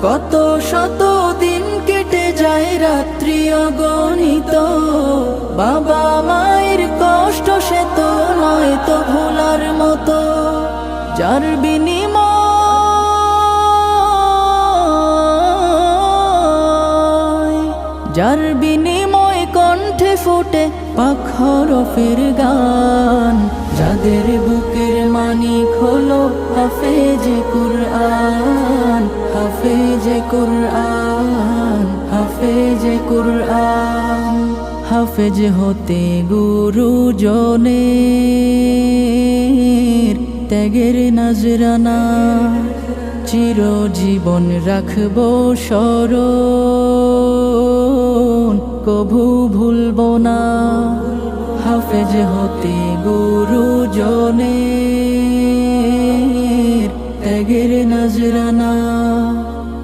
কত শত দিন কেটে যায় রাত্রি অগণিত, বাবা মায়ের কষ্ট সে তো নয় তো ভোলার মতো। যার বিনিময় কণ্ঠে ফুটে পাক হরফের গান, যাদের বুকের মানিক হলো হাফেজে কুরআন, হাফেজে কুরআন, হাফেজে কুরআন। হাফেজ হতে গুরুজনের ত্যাগের নজরানা, চিরজীবন রাখবো স্মরণ, কভু ভুলবো না। হাফেজ হতে গুরুজনের ত্যাগের নজরানা।